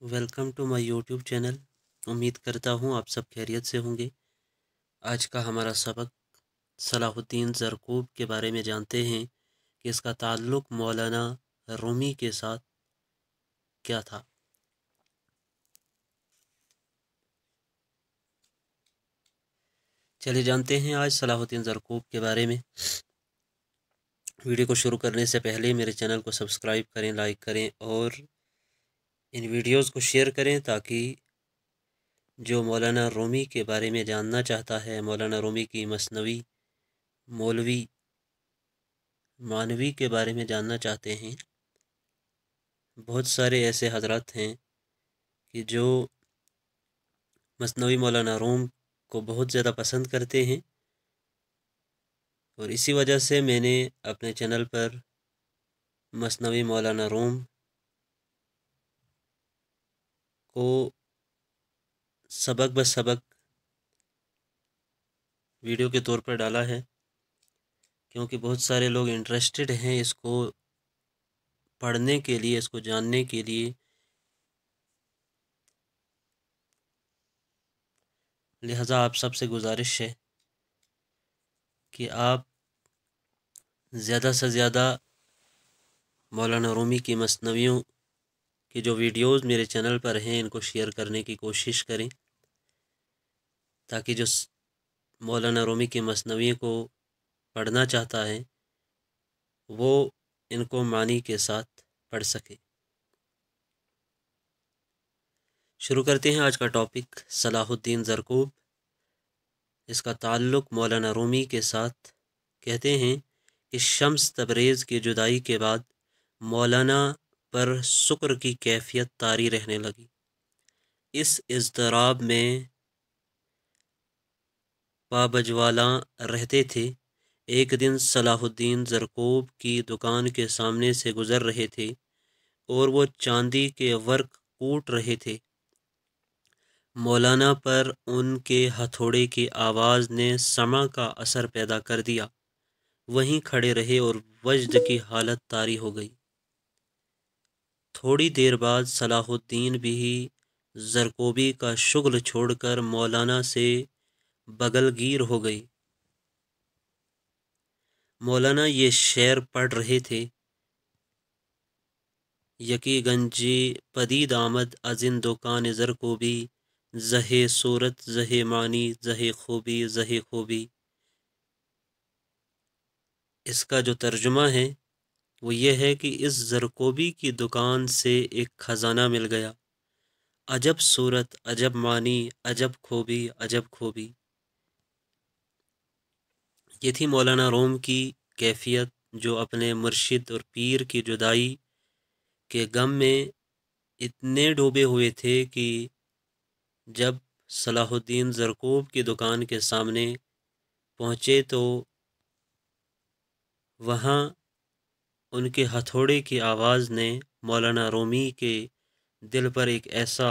Welcome to my YouTube channel. उम्मीद करता हूँ आप सब खैरियत से होंगे। आज का हमारा सबक सलाहुद्दीन ज़रक़ूब के बारे में जानते हैं कि इसका ताल्लुक़ मौलाना रूमी के साथ क्या था। चलिए जानते हैं आज सलाहुद्दीन ज़रक़ूब के बारे में। वीडियो को शुरू करने से पहले मेरे चैनल को सब्सक्राइब करें, लाइक करें और इन वीडियोज़ को शेयर करें ताकि जो मौलाना रूमी के बारे में जानना चाहता है, मौलाना रूमी की मसनवी, मौलवी, मानवी के बारे में जानना चाहते हैं। बहुत सारे ऐसे हजरत हैं कि जो मसनवी मौलाना रूम को बहुत ज़्यादा पसंद करते हैं और इसी वजह से मैंने अपने चैनल पर मसनवी मौलाना रूम को सबक ब सबक वीडियो के तौर पर डाला है, क्योंकि बहुत सारे लोग इंटरेस्टेड हैं इसको पढ़ने के लिए, इसको जानने के लिए। लिहाजा आप सबसे गुजारिश है कि आप ज़्यादा से ज़्यादा मौलाना रूमी की मसनवियों की जो वीडियोज़ मेरे चैनल पर हैं इनको शेयर करने की कोशिश करें, ताकि जो मौलाना रूमी की मसनवी को पढ़ना चाहता है वो इनको मानी के साथ पढ़ सके। शुरू करते हैं आज का टॉपिक सलाहुद्दीन ज़रक़ूब। इसका ताल्लुक़ मौलाना रूमी के साथ। कहते हैं कि शम्स तबरेज़ की जुदाई के बाद मौलाना पर शुक्र की कैफियत तारी रहने लगी। इस इज़्तिराब में पाबजवाला रहते थे। एक दिन सलाहुद्दीन ज़रक़ूब की दुकान के सामने से गुज़र रहे थे और वो चांदी के वर्क कूट रहे थे। मौलाना पर उनके हथौड़े की आवाज़ ने समा का असर पैदा कर दिया। वहीं खड़े रहे और वजद की हालत तारी हो गई। थोड़ी देर बाद सलाहुद्दीन भी ज़रक़ूबी का शुगल छोड़कर मौलाना से बगलगीर हो गई। मौलाना ये शेर पढ़ रहे थे, यकी गंजी पदीद आमद अजिन दुकान ज़रक़ूबी, ज़हे सूरत ज़हे मानी ज़हे खूबी ज़हे खूबी। इसका जो तर्जुमा है वो ये है कि इस ज़रक़ूबी की दुकान से एक ख़जाना मिल गया। अजब सूरत, अजब मानी, अजब खूबी, अजब खूबी। ये थी मौलाना रूम की कैफियत, जो अपने मुर्शिद और पीर की जुदाई के गम में इतने डूबे हुए थे कि जब सलाहुद्दीन ज़रक़ूब की दुकान के सामने पहुँचे तो वहाँ उनके हथौड़े की आवाज़ ने मौलाना रूमी के दिल पर एक ऐसा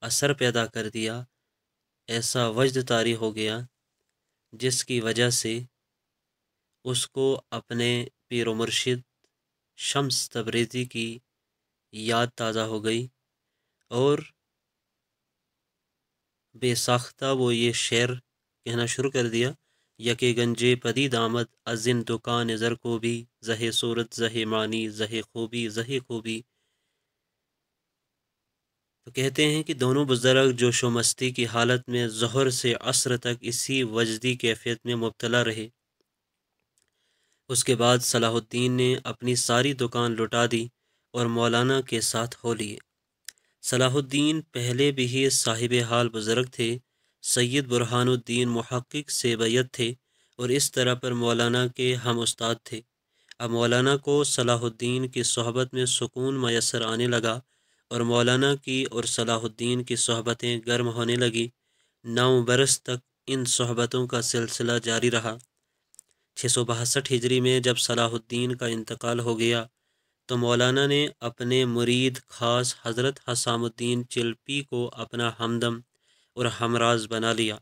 असर पैदा कर दिया, ऐसा वजद तारी हो गया, जिसकी वजह से उसको अपने पीर व मुर्शिद शम्स तबरेज़ी की याद ताज़ा हो गई और बेसाख्ता वो ये शेर कहना शुरू कर दिया, यके गंजे पदीद आमद अजिन दुकान ज़रक़ूबी, ज़हे सूरत ज़हे मानी ज़हे खूबी ज़हे खूबी। तो कहते हैं कि दोनों बुज़ुर्ग जोशो मस्ती की हालत में ज़ोहर से असर तक इसी वजदी कैफियत में मुब्तला रहे। उसके बाद सलाहुद्दीन ने अपनी सारी दुकान लुटा दी और मौलाना के साथ हो लिए। सलाहुद्दीन पहले भी ही साहिब हाल बुज़ुर्ग थे। सैयद बुरहानुद्दीन मुहक्किक से बैत थे और इस तरह पर मौलाना के हम उस्ताद थे। अब मौलाना को सलाहुद्दीन की सोहबत में सुकून मैसर आने लगा और मौलाना की और सलाहुद्दीन की सोहबतें गर्म होने लगी। 9 बरस तक इन सोहबतों का सिलसिला जारी रहा। 662 हिजरी में जब सलाहुद्दीन का इंतकाल हो गया तो मौलाना ने अपने मुरीद खास हज़रत हसामुद्दीन चिल्पी को अपना हमदम और हमराज बना लिया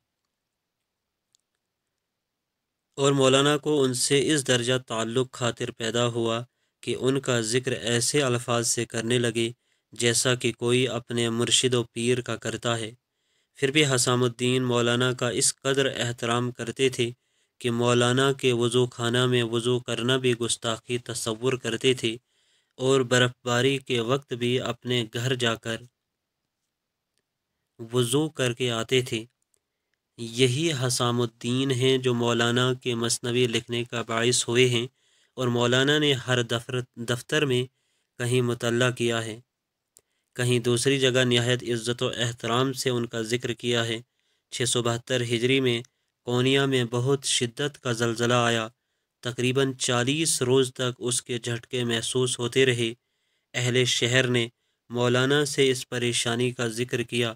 और मौलाना को उनसे इस दर्जा ताल्लुक़ खातिर पैदा हुआ कि उनका ज़िक्र ऐसे अल्फाज से करने लगे جیسا کہ کوئی اپنے مرشد و پیر کا کرتا ہے۔ پھر بھی حسام الدین مولانا کا اس قدر احترام کرتے تھے کہ مولانا کے وضو خانہ میں وضو کرنا بھی گستاخی تصور کرتے تھے، اور برف باری کے وقت بھی اپنے گھر جا کر وضو کر کے آتے تھے۔ یہی حسام الدین ہیں جو مولانا کے مثنوی لکھنے کا باعث ہوئے ہیں، اور مولانا نے ہر دفتر میں کہیں مطلع کیا ہے، کہیں دوسری جگہ نہایت عزت و احترام سے ان کا ذکر کیا ہے۔ 672 ہجری میں کونیا میں بہت شدت کا زلزلہ آیا، تقریباً 40 روز تک اس کے جھٹکے محسوس ہوتے رہے۔ اہل شہر نے مولانا سے اس پریشانی کا ذکر کیا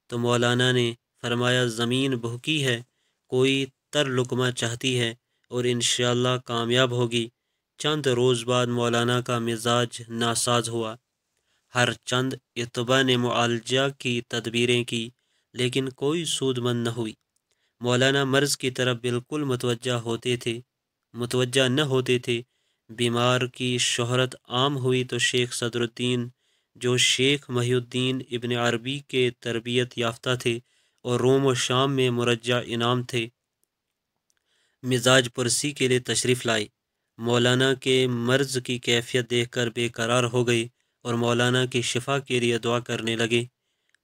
تو مولانا نے فرمایا، زمین بھوکی ہے، کوئی تر لقمہ چاہتی ہے اور انشاءاللہ کامیاب ہوگی۔ چند روز بعد مولانا کا مزاج ناساز ہوا۔ ہر چند اتباع نے معالجہ کی تدبیریں کی، لیکن کوئی سود مند نہ ہوئی۔ مولانا مرض کی طرف بالکل متوجہ نہ ہوتے تھے۔ بیمار کی شہرت عام ہوئی تو شیخ صدر الدین، جو شیخ محی الدین ابن عربی کے تربیت یافتہ تھے اور روم و شام میں مرجع انعام تھے، مزاج پرسی کے لیے تشریف لائے۔ مولانا کے مرض کی کیفیت دیکھ کر بے قرار ہو گئے اور مولانا کی شفا کے لیے دعا کرنے لگے۔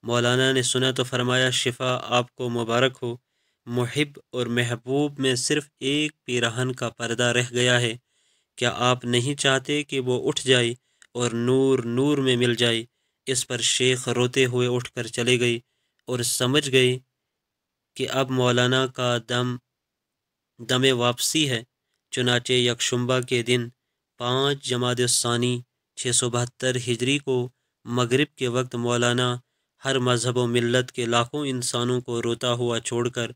مولانا نے سنا تو فرمایا، شفا آپ کو مبارک ہو۔ محب اور محبوب میں صرف ایک پیراہن کا پردہ رہ گیا ہے، کیا آپ نہیں چاہتے کہ وہ اٹھ جائے اور نور نور میں مل جائے؟ اس پر شیخ روتے ہوئے اٹھ کر چلے گئے اور سمجھ گئے کہ اب مولانا کا دم واپسی ہے۔ چنانچہ یکشنبہ کے دن 5 جمادی الثانی 672 ہجری کو مغرب کے وقت مولانا ہر مذہب و ملت کے لاکھوں انسانوں کو روتا ہوا چھوڑ کر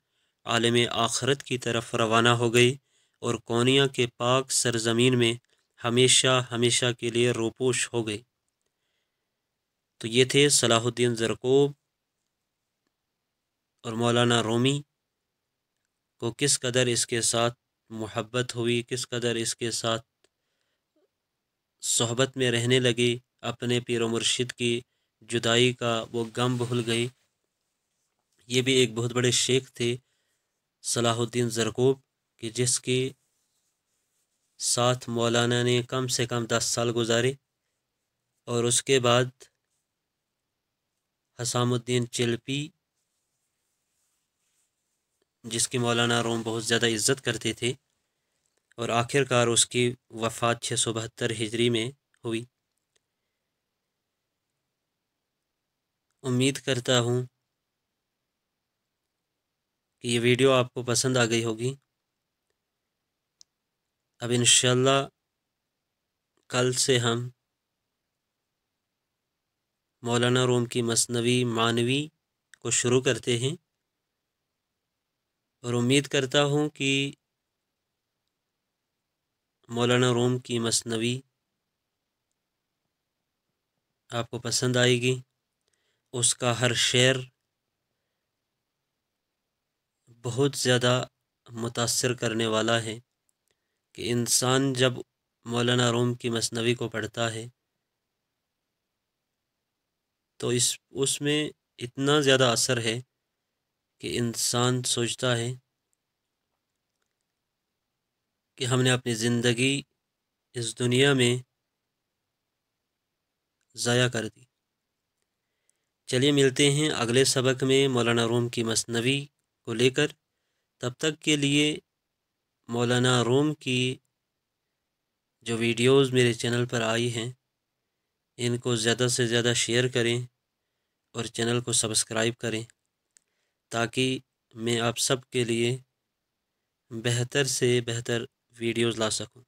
عالم آخرت کی طرف روانہ ہو گئی اور کونیا کے پاک سرزمین میں ہمیشہ ہمیشہ کے لیے روپوش ہو گئی۔ تو یہ تھے صلاح الدین زرکوب اور مولانا رومی کو کس قدر اس کے ساتھ محبت ہوئی، کس قدر اس کے ساتھ صحبت میں رہنے لگے، اپنے پیر و مرشد کی جدائی کا وہ غم بھول گئی۔ یہ بھی ایک بہت بڑے شیخ تھے صلاح الدین زرکوب، کہ جس کے ساتھ مولانا نے کم سے کم 10 سال گزارے، اور اس کے بعد حسام الدین چلپی، جس کی مولانا روم بہت زیادہ عزت کرتے تھے، اور آخر کار اس کی وفات 672 ہجری میں ہوئی۔ امید کرتا ہوں کہ یہ ویڈیو آپ کو پسند آ گئی ہوگی۔ اب انشاءاللہ کل سے ہم مولانا روم کی مثنوی معنوی کو شروع کرتے ہیں، اور امید کرتا ہوں کہ مولانا روم کی مثنوی آپ کو پسند آئے گی۔ اس کا ہر شعر بہت زیادہ متاثر کرنے والا ہے، کہ انسان جب مولانا روم کی مثنوی کو پڑھتا ہے تو اس میں اتنا زیادہ اثر ہے کہ انسان سوچتا ہے کہ ہم نے اپنی زندگی اس دنیا میں ضائع کر دی۔ چلیے ملتے ہیں اگلے سبق میں مولانا روم کی مثنوی کو لے کر۔ تب تک کے لیے مولانا روم کی جو ویڈیوز میرے چینل پر آئی ہیں، ان کو زیادہ سے زیادہ شیئر کریں اور چینل کو سبسکرائب کریں، تاکہ میں آپ سب کے لیے بہتر سے بہتر ویڈیوز لا سکوں۔